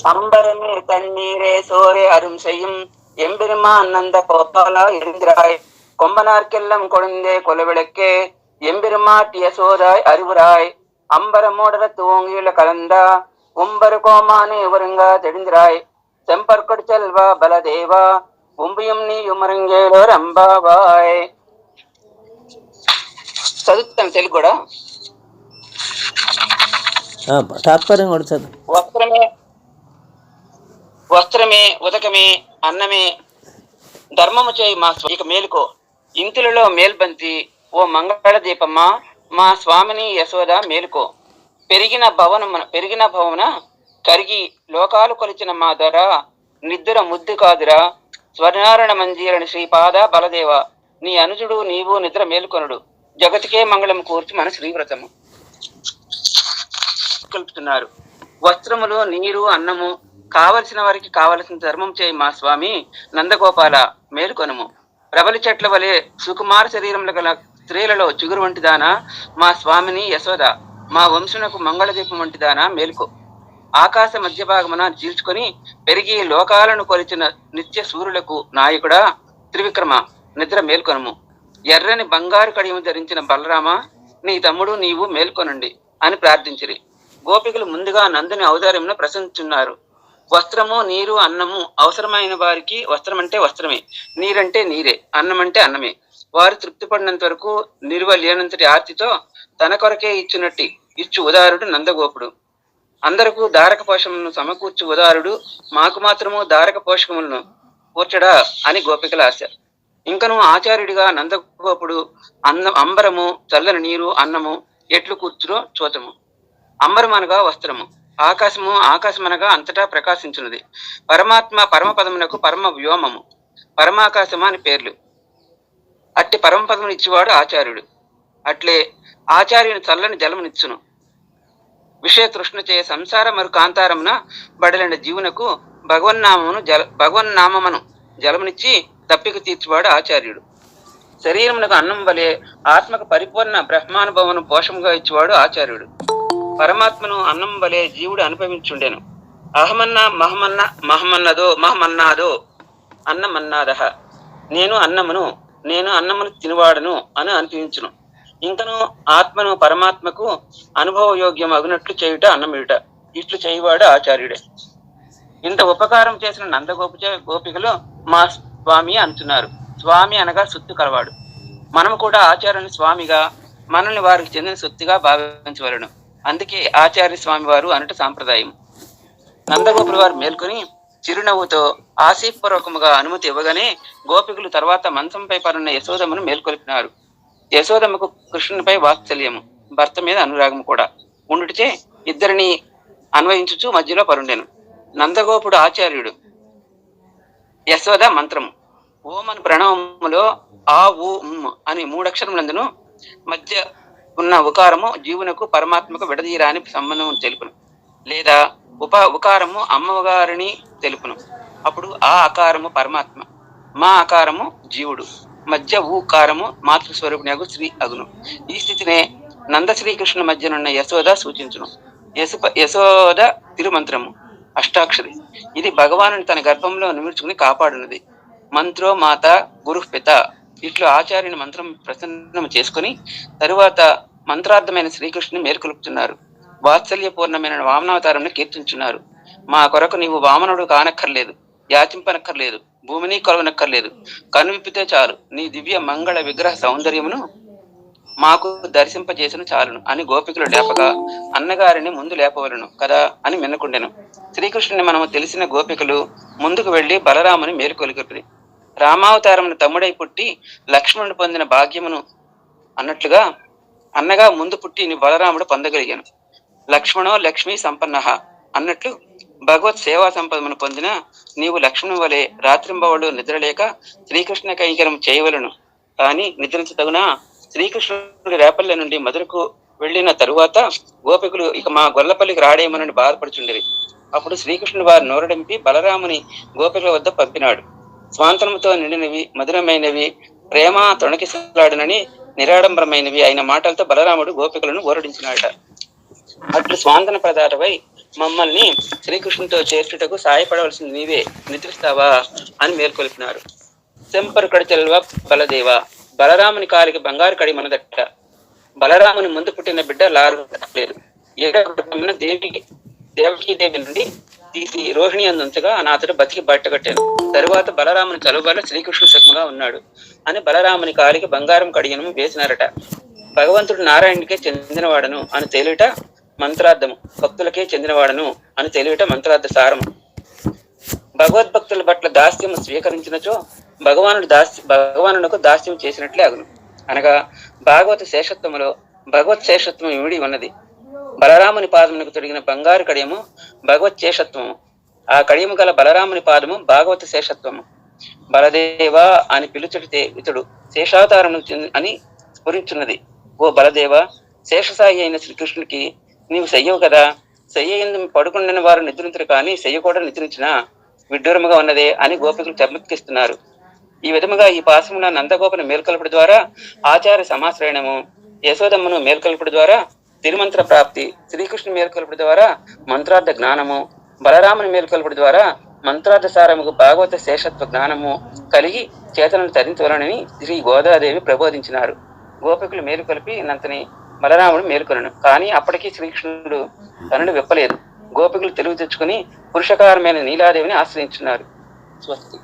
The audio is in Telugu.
அம்பரமே தண்ணீரே சோரே அரும் செய்யும் எம்பெருமான் நந்த கோபாலா எழுந்திராய் கொம்பனார்க்கெல்லாம் கொழுந்தே கொலவிளக்கே எம்பெருமாட்டிய சோதாய் அறிவுராய் அம்பரமோடர தூங்கியுள்ள கலந்தா உம்பரு கோமானே ஒருங்கா தெழுந்திராய் செம்பற்கொடு செல்வா பலதேவா உம்பியும் நீ உமருங்கேலோ రంబావాయ్. చదువుతాను తెలుగు కూడా. తాత్పర్యం కూడా చదువు. వస్త్రమే ఉదకమే అన్నమే ధర్మము చేయి మా ఇక మేలుకో ఇంతులలో మేల్బంతి ఓ మంగళ దీపమ్మ మా స్వామిని యశోద మేలుకో. పెరిగిన భవన కరిగి లోకాలు కొలిచిన మా ధర నిద్ర ముద్దు కాదురా స్వర్ణారణ మంజీరని శ్రీపాద బలదేవ నీ అనుజుడు నీవు నిద్ర మేలుకొనుడు జగతికే మంగళం కూర్చి మన శ్రీవ్రతము కలుపుతున్నారు. వస్త్రములు నీరు అన్నము కావలసిన వారికి కావలసిన ధర్మం చేయి మా స్వామి నందగోపాల మేలుకొనుము. ప్రబలి చెట్ల వలె సుకుమార శరీరంలో గల స్త్రీలలో చిగురు వంటిదానా మా స్వామిని యశోద మా వంశునకు మంగళదీపం వంటిదానా మేలుకో. ఆకాశ మధ్య భాగమున చీల్చుకొని పెరిగి లోకాలను కొలిచిన నిత్య సూర్యులకు నాయకుడా త్రివిక్రమ నిద్ర మేల్కొనుము. ఎర్రని బంగారు కడియము ధరించిన బలరామ నీ తమ్ముడు నీవు మేల్కొనండి అని ప్రార్థించిరి. గోపికలు ముందుగా నందుని ఔదార్యమును ప్రశంసించున్నారు. వస్త్రము నీరు అన్నము అవసరమైన వారికి వస్త్రం అంటే వస్త్రమే, నీరంటే నీరే, అన్నం అంటే అన్నమే. వారు తృప్తి పడినంత వరకు నిలువ లేనంతటి ఆర్తితో తన కొరకే ఇచ్చు ఉదారుడు నందగోపుడు. అందరకు దారక పోషములను సమకూర్చు ఉదారుడు మాకు మాత్రము దారక పోషకములను కూర్చడా అని గోపికల ఆశ. ఇంకను ఆచార్యుడిగా నందగోపుడు అంబరము చల్లని నీరు అన్నము ఎట్లు కూర్చురో చూతము. అంబరమనగా వస్త్రము, ఆకాశమనగా అంతటా ప్రకాశించున్నది. పరమాత్మ పరమపదమునకు పరమ వ్యోమము, పరమాకాశము అని పేర్లు. అట్టి పరమపదమును ఇచ్చేవాడు ఆచార్యుడు. అట్లే ఆచార్యుని చల్లని జలమునిచ్చును. విషయ తృష్ణ చే సంసార మరు కాంతారమున బడలిన జీవునకు భగవన్నామమును జలమునిచ్చి తప్పిక తీర్చువాడు ఆచార్యుడు. శరీరమునకు అన్నం వలె ఆత్మకు పరిపూర్ణ బ్రహ్మానుభవను పోషముగా ఇచ్చేవాడు ఆచార్యుడు. పరమాత్మను అన్నం వలె జీవుడు అనుభవించుండెను. మహమన్నాదో అన్నమన్నాదహ నేను అన్నమును తినవాడను అని అనిపించును. ఇంకను ఆత్మను పరమాత్మకు అనుభవయోగ్యం అగునట్లు చేయుట అన్నమియుట. ఇట్లు చేయువాడు ఆచార్యుడే. ఇంత ఉపకారం చేసిన గోపికలు మా స్వామి అంటున్నారు. స్వామి అనగా సొత్తు కలవాడు. మనము కూడా ఆచార్యుని స్వామిగా మనల్ని వారికి చెందిన సొత్తుగా భావించవలను. అందుకే ఆచార్య స్వామి వారు అనట సాంప్రదాయం. నందగోపుల వారు మేల్కొని చిరునవ్వుతో ఆశీపూర్వకముగా అనుమతి ఇవ్వగానే గోపికలు తర్వాత మంచంపై పరున్న యశోదమ్మను మేల్కొల్పినారు. యశోదమ్మకు కృష్ణునిపై వాత్సల్యము, భర్త మీద అనురాగము కూడా ఉండుటచే ఇద్దరిని అన్వయించుచు మధ్యలో పరుండెను. నందగోపుడు ఆచార్యుడు, యశోద మంత్రము. ఓం అని ప్రణవములో ఆ ఊ అని మూడక్షరములందును మధ్య ఉన్న ఉకారము జీవునకు పరమాత్మకు విడదీరాని సంబంధం తెలుపును. లేదా ఉకారము అమ్మగారిని తెలుపును. అప్పుడు ఆ అకారము పరమాత్మ, మా అకారము జీవుడు, మధ్య ఊకారము మాతృస్వరూపునిగు శ్రీ అగును. ఈ స్థితినే నంద శ్రీకృష్ణ మధ్యనున్న యశోద సూచించును. యశోద తిరుమంత్రము అష్టాక్షరి. ఇది భగవానుని తన గర్భంలో నిమిర్చుకుని కాపాడున్నది. మంత్రో మాత గురు పిత ఇట్లు ఆచార్యుని మంత్రం ప్రసన్నం చేసుకుని తరువాత మంత్రార్థమైన శ్రీకృష్ణుని మేల్కొలుపుతున్నారు. వాత్సల్యపూర్ణమైన వామనావతారంను కీర్తించున్నారు. మా కొరకు నీవు వామనుడు కానక్కర్లేదు, యాచింపనక్కర్లేదు, భూమిని కొలవనక్కర్లేదు, కనువిప్పితే చాలు, నీ దివ్య మంగళ విగ్రహ సౌందర్యమును మాకు దర్శింపజేసిన చాలును అని గోపికలు లేపగా అన్నగారిని ముందు లేపవలను కదా అని మిన్నకుండెను. శ్రీకృష్ణుని మనము తెలిసిన గోపికలు ముందుకు వెళ్లి బలరాముని మేలుకొలిపి రామావతారమును తమ్ముడై పుట్టి లక్ష్మణుడు పొందిన భాగ్యమును అన్నట్లుగా అన్నగా ముందు పుట్టి బలరాముడు పొందగలిగాను. లక్ష్మణో లక్ష్మీ సంపన్న అన్నట్లు భగవత్ సేవా సంపదమును పొందిన నీవు లక్ష్మణుని వలె రాత్రింబవళ్ళు నిద్రలేక శ్రీకృష్ణ కైంకర్యం చేయవలను. కానీ నిద్రించదగునా? శ్రీకృష్ణుడి రేపల్లె నుండి మధురకు వెళ్లిన తరువాత గోపికులు ఇక మా గొల్లపల్లికి రాడేమోనని బాధపడుచుండిరి. అప్పుడు శ్రీకృష్ణుడు వారి నోరడింపి బలరాముని గోపికల వద్ద పంపినాడు. స్వాంతనముతో నిండినవి, మధురమైనవి, ప్రేమ తొణకిసలాడునని నిరాడంబరమైనవి అయిన మాటలతో బలరాముడు గోపికలను ఊరడించినాడట. అట్లు స్వాంతన ప్రదాతవై మమ్మల్ని శ్రీకృష్ణునితో చేర్చుటకు సాయపడవలసింది నీవే, నిద్రిస్తావా అని మేల్కొల్పినారు. శంపరు కడిచెల్వ బలదేవ, బలరాముని కాలికి బంగారు కడి మనదట్ట. బలరాముని ముందు పుట్టిన బిడ్డ లారు దేవకీదేవి నుండి తీసి రోహిణి అందుంచగా అతడు బతికి బట్టగట్టాను. తరువాత బలరాముని చలువలో శ్రీకృష్ణుడు సుఖముగా ఉన్నాడు అని బలరాముని కాలికి బంగారం కడియను వేసినారట. భగవంతుడు నారాయణుడికే చెందినవాడను అని తేలిట మంత్రార్థము, భక్తులకే చెందినవాడను అని తెలియట మంత్రార్థ సారము. భగవద్భక్తుల పట్ల దాస్యము స్వీకరించినచో భగవానునకు దాస్యం చేసినట్లే అగును. అనగా భాగవత శేషత్వములో భగవత్ శేషత్వం ఇమిడి ఉన్నది. బలరాముని పాదమునకు తొడిగిన బంగారు కడియము భగవత్ శేషత్వము, ఆ కడియము గల బలరాముని పాదము భాగవత శేషత్వము. బలదేవా అని పిలుచుడితే ఇతడు శేషావతారము అని స్ఫురించున్నది. ఓ బలదేవ, శేషసాయి అయిన శ్రీకృష్ణుడికి నీవు చెయ్యవు కదా, చెయ్యందు పడుకుండిన వారు నిద్రించరు కానీ చెయ్య కూడా నిద్రించినా విడ్డూరముగా ఉన్నదే అని గోపికలు చమత్కిస్తున్నారు. ఈ విధముగా ఈ పాశమున నందగోపను మేల్కొల్పడి ద్వారా ఆచార్య సమాశ్రయణము, యశోదమ్మను మేల్కొల్పడి ద్వారా తిరుమంత్ర ప్రాప్తి, శ్రీకృష్ణు మేల్కొల్పడి ద్వారా మంత్రార్థ జ్ఞానము, బలరాముని మేల్కొల్పడి ద్వారా మంత్రార్థ సారముకు భాగవత శేషత్వ జ్ఞానము కలిగి చేతనను తరించవలనని శ్రీ గోదాదేవి ప్రబోధించినారు. గోపికులు మేలుకొల్పి నంతని బలరాముడు మేలుకొనను. కానీ అప్పటికీ శ్రీకృష్ణుడు తనను విప్పలేదు. గోపికులు తెలివి తెచ్చుకుని పురుషకారమైన నీలాదేవిని ఆశ్రయించున్నారు. స్వస్తి.